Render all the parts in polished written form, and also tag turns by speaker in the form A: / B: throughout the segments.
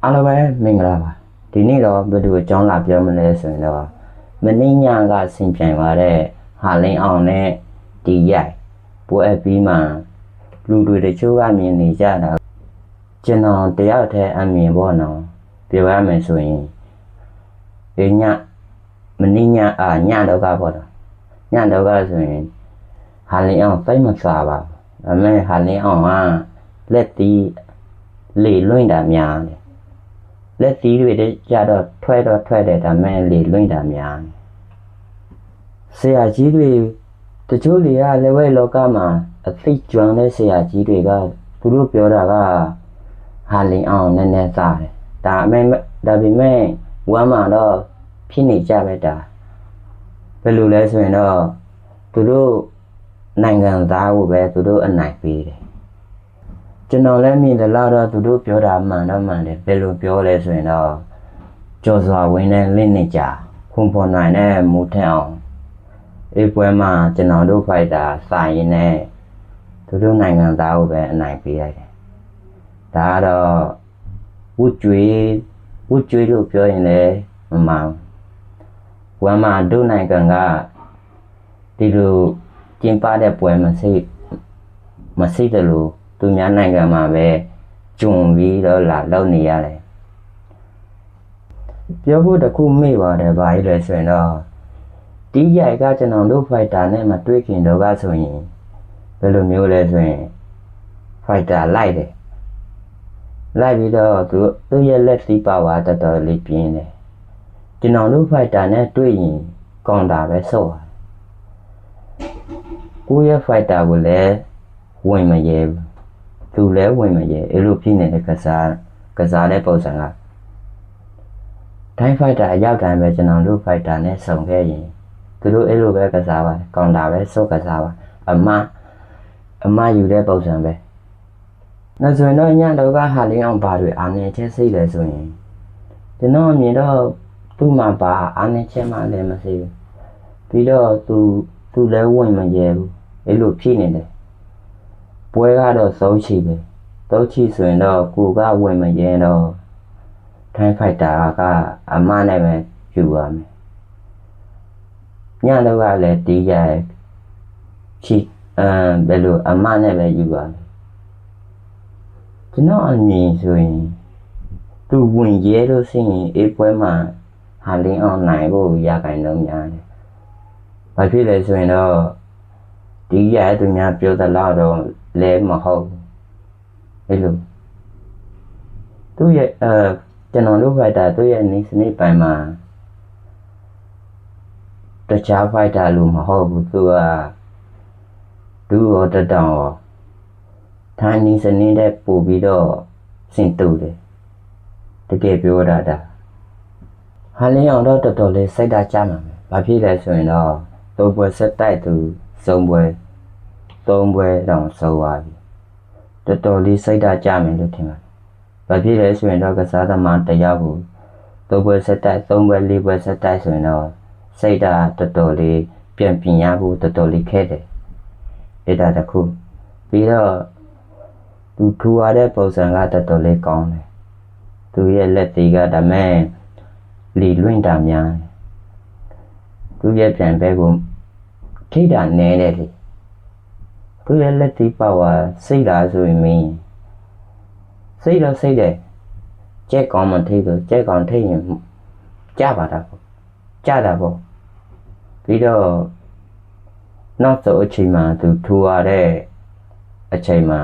A: အားလုံးပဲမင်္ဂလာပါဒီနေ့တော့ဘယ်သူအကြောင်းလာပြောမလဲဆိုရင်တော့မနေ့ညကဆင်ပြိုင်သွားတဲ့ဟာလင်းအောင်နဲ့ဒီရိုက်ပွဲအပြီးမှာလူတွေတချို့ကမြင်နေကြတာကျွန်တော်တယောက်တည်းအမြင်ပေါ့နော်ပြောရမယ်ဆိုရင်ဒီညမနေ့ညညတော့ကပေါ့နော်ညတော့ကဆိုရင်ဟာလင်းအောင်စိတ်မစားပါဘူးဒါပေမဲ့ဟာလင်းအောင်ကလက်တီးလေလွင့်တာများတယ်လက်သီးတွေကြတော့ထွက်တယ်ဒါမဲ့လေလွင့်တာများဆရာကြီးတွေတချို့တွေကလည်းဝဲလောကမှာအသိကျွမ်းတဲ့ဆရာကြီးတွေကသူတို့ပြောတာကဟာလင်းအောင်နည်းနည်းစားတယ်ဒါပေမဲ့ဝမ်းမှာတော့ဖြစ်နေကြပဲဒါဘယ်လိုလဲဆိုရင်တော့သူတို့နိုင်ငံသားကိုပဲသူတို့အနိုင်ပေးတယ်ကျွန်တော်လည်းမြင်တယ်လို့တော့သူတို့ပြောတာမှန်တယ်ဘယ်လိုပြောလဲဆိုရင်တော့ကြော်စွာဝင်းနဲ့လင့်နေကြခွန်ဖော်နိုင်နဲ့မူထက်အောင်အေးပွဲမှာကျွန်တော်တို့ဖိုက်တာစာရင်းနဲ့သူတို့နိုင်ငံသားကိုပဲအနိုင်ပေးလိုက်တယ်ဒါကတော့ဝှကျွေးလို့ပြောရင်လည်းမမှန်ဝမ်းမှာတို့နိုင်ငံကဒီလိုကျင်းပတဲ့ပွဲမရှိတယ်လို့သူများနိုင်ငံမှာပဲဂျုံပြီးတော့လာလောက်နေရတယ်ပြောဖို့တခုမေ့ပါတယ်ဘာကြီးလဲဆိုရင်တော့ဒီရိုက်ကကျွန်တော်တို့ဖိုက်တာနဲ့မတွေ့ခင်တော့ကဆိုရင်ဘယ်လိုမျိုးလဲဆိုရင်ဖိုက်တာလိုက်တယ်လိုက်ပြီးတော့သူရဲ့လက်စီပါဝါတော်တော်လေးပြင်းတယ်ကျွန်တော်တို့ဖိုက်တာနဲ့တွေ့ရင်ကောင်တာပဲဆော့တယ်ကိုရဲ့ဖိုက်တာကိုလည်းဝင်မရဲဘူးသူလည်းဝင်မရဲအဲ့လိုဖြစ်နေတဲ့ကစားတဲ့ပုံစံကတိုင်းဖိုက်တာအရောက်တိုင်းပဲကျွန်တော်တို့ဖိုက်တာနဲ့ဆုံခဲ့ရင်သူတို့အဲ့လိုပဲကစားပါကောင်တာပဲစော့ကစားပါအမယူတဲ့ပုံစံပဲနောက်ဆိုရင်တော့ညတော့ကဟာလင်းအောင်ဘာတွေအားနေချက်စိတ်လဲဆိုရင်ကျွန်တော်မြင်တော့သူ့မှာဘာအားနေချက်မှလည်းမရှိဘူးပြီးတော့သူလည်းဝင်မရဲဘူးအဲ့လိုဖြစ်နေတယ်ပွဲကတော့သုံးချီပဲသုံးချီဆိုရင်တော့ကိုကဝင်မရဲတော့ထိုင်းဖိုက်တာကအမနဲ့ပဲယူရမယ်ညတော့ကလည်းတီးရဲချီဘယ်လိုအမနဲ့ပဲယူရမယ်ကျွန်တော်အမြင်ဆိုရင်သူဝင်ရဲလို့ရှိရင်အေးပွဲမှာဟာလင်းအောင်နိုင်ဖို့ရခိုင်တော့များတယ်ဘာဖြစ်လဲဆိုရင်တော့ဒီရဲသူများပြောသလားတော့လဲမဟုတ်အဲ့လိုသူရဲ့ကျွန်တော်တို့ဖိုက်တာသူရဲ့နေစနစ်ပိုင်းမှာတခြားဖိုက်တာလို့မဟုတ်ဘူးသူကဒူရောတတောင်ရောထိုင်းနေစနစ်တဲ့ပို့ပြီးတော့စင်တူတယ်တကယ်ပြောတာဟာလင်းအောင်တော့တော်တော်လေးစိတ်ဓာတ်ကြမှာပဲဘာဖြစ်လဲဆိုရင်တော့သုံးပွဲဆက်တိုက်သူသုံးပွဲတောင်ဆုံးသွားပြီတော်တော်လေးစိတ်ဓာတ်ကြမယ်လို့ထင်ပါတယ်ဘာဖြစ်လဲဆိုရင်တော့ကစားသမားတယောက်ကိုသုံးပွဲဆက်တိုက်သုံးပွဲလေးပွဲဆက်တိုက်ဆိုရင်တော့စိတ်ဓာတ်တော်တော်လေးပြန်ပြင်ရဖို့တော်တော်လေးခဲတယ်အဲ့ဒါတခုပြီးတော့သူထူရတဲ့ပုံစံကတော်တော်လေးကောင်းတယ်သူရဲ့လက်သေးကဒါမဲ့လီလွင့်တာများသူရဲ့ပြန်ဘဲကိုထိတာနဲတယ်လေသူရဲ့လက်သေးပါဝါစိတ်လားဆိုရင်မင်းစိတ်တော့စိတ်တယ်ကြက်ကောင်းမထိလို့ကြက်ကောင်းထိရင်ကြပါတာပေါ့ကြတာပေါ့ပြီးတော့နောက်ဆုံးအချိန်မှာသူထူရတဲ့အချိန်မှာ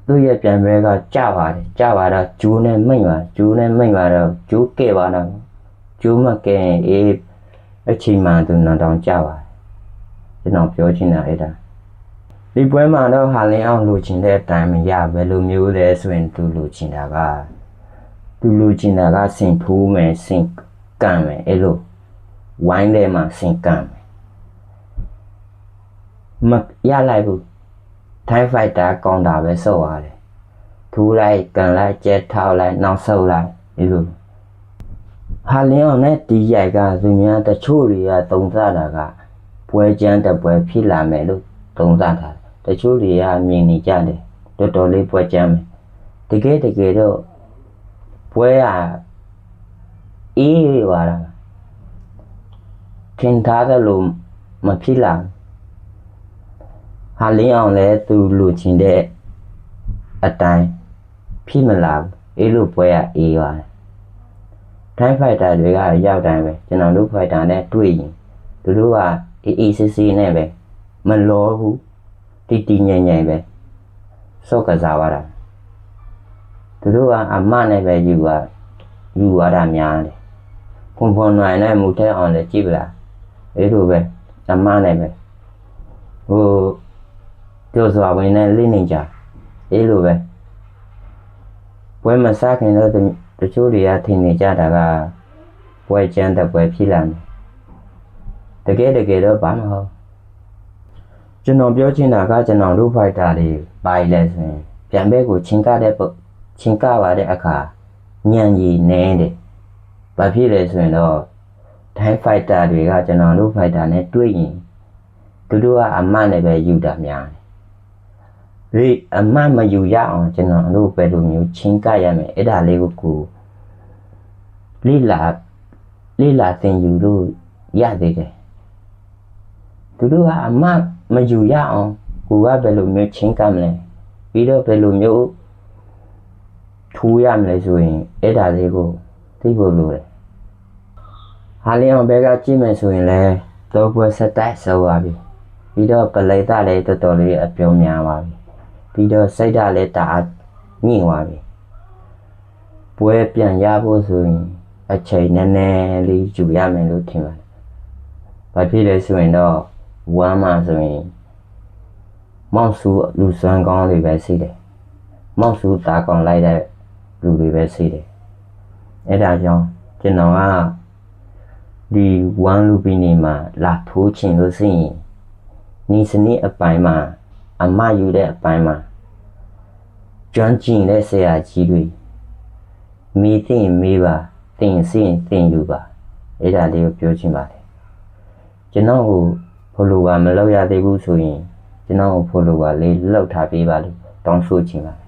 A: သူ့ရဲ့ပြန်ဘဲကကြပါတော့ကျိုးနဲ့မိတ်ပါတော့ကျိုးကဲပါတော့ကျိုးမကဲရင်အေးအချိန်မှသူနောက်တောင်ကြပါကျွန်တော်ပြောချင်တာအဲ့ဒါဒီပွဲမှာတော့ဟာလင်းအောင်လိုချင်တဲ့အတိုင်းမရဘယ်လိုမျိုးလဲဆိုရင်သူလိုချင်တာကစင်ထိုးမယ်စင်ကန့်မယ်အဲ့လိုဝိုင်းထဲမှာစင်ကန့်မယ်မရလိုက်ဘူးထိုင်းဖိုက်တာကောင်တာပဲစော့ရတယ်ထူလိုက်ကန်လိုက်ကျဲထောက်လိုက်နောက်ဆုပ်လိုက်ဒီလိုဟာလင်းအောင်နဲ့ဒီရိုက်ကသူများတချို့တွေကသုံးသတာကပွဲချမ်းတဲ့ပွဲဖြစ်လာမယ်လို့သုံးသတာတချို့တွေကမြင်နေကြတယ်တော်တော်လေးပွဲချမ်းမယ် တကယ်တော့ပွဲအေးသွားတာထင်ထားသလိုမဖြစ်လာဟာလင်းအောင်လဲသူလူချင်းတဲ့အတိုင်းဖြစ်မလာဘူးလိုပွဲအေးသွားတယ်တိုင်းဖိုက်တာတွေကရောက်တိုင်းပဲကျွန်တော်တို့ဖိုက်တာနဲ့တွေ့ရင်သူတို့ကအေးစစ်စစ်နဲ့ပဲမလောဘူးတီငိမ့်ပဲစော့ကစားသွားတာသူတို့ကအမနဲ့ပဲယူသွားတာများတယ်ဖွန်နိုင်နဲ့မူထဲအောင်လဲကြည့်ပလားလိုပဲအမနဲ့ပဲပြောစွာဝင်နဲ့လိမ့်နေကြလိုပဲပွဲမစားခင်တော့တချို့တွေကထင်နေကြတာကပွဲကျန်းတဲ့ပွဲဖြစ်လာတယ်တကယ်တော့ဘာမဟုတ်ကျွန်တော်ပြောချင်တာကကျွန်တော်တို့ဖိုက်တာတွေပါလဲဆိုရင်ပြန်ဘက်ကိုချင်းကပါတဲ့အခါညံကြီးနေတယ်ဘာဖြစ်လဲဆိုရင်တော့တိုင်းဖိုက်တာတွေကကျွန်တော်တို့ဖိုက်တာနဲ့တွေ့ရင်သူတို့ကအမနဲ့ပဲယူတာများတယ်အမမယူရအောင်ကျွန်တော်တို့ပဲလိုမျိုးချင်းကရမယ်အဲ့ဒါလေးကိုလိလာသင်ယူလို့ရသေးတယ်သူတို့ကအမမယူရအောင်ကိုကဘယ်လိုမျိုးချင်းကမလဲပြီးတော့ဘယ်လိုမျိုးထူရမလဲဆိုရင်အဲ့ဒါလေးကိုသိဖို့လိုတယ်ဟာလင်းအောင်ဘက်ကကြည့်မယ်ဆိုရင်လည်းတော့ပွဲဆက်တိုက်ဆော်ပါပြီပြီးတော့ပလိသလည်းတော်တော်လေးအပြုံးများပါပြီပြီးတော့စိတ်ဓာတ်လည်းတအားညှိသွားပြီပွဲပြန်ရဖို့ဆိုရင်အချိန်နည်းနည်းလေးယူရမယ်လို့ထင်ပါတယ်ဘာဖြစ်လဲဆိုရင်တော့ဝမ်းမှာဆိုရင်မောက်စုလူစွမ်းကောင်းတွေပဲရှိတယ်မောက်စုတာကောင်းလိုက်တဲ့လူတွေပဲရှိတယ်အဲ့ဒါကြောင့်ကျွန်တော်ကဒီဝမ်းလူပီနေမှာလာထိုးချင်လို့ရှိရင်နီစနစ်အပိုင်းမှာအမယူတဲ့အပိုင်းမှာကျွမ်းကျင်တဲ့ဆရာကြီးတွေမိသိမေးပါတင်စင်တင်ယူပါအဲ့ဒါလေးကိုပြောချင်ပါတယ်ကျွန်တော်ကိုဖိုလိုဝါမလောက်ရသေးဘူးဆိုရင်ကျွန်တော်ကိုဖိုလိုဝါလေးလောက်ထားပေးပါလို့တောင်းဆိုချင်ပါတယ်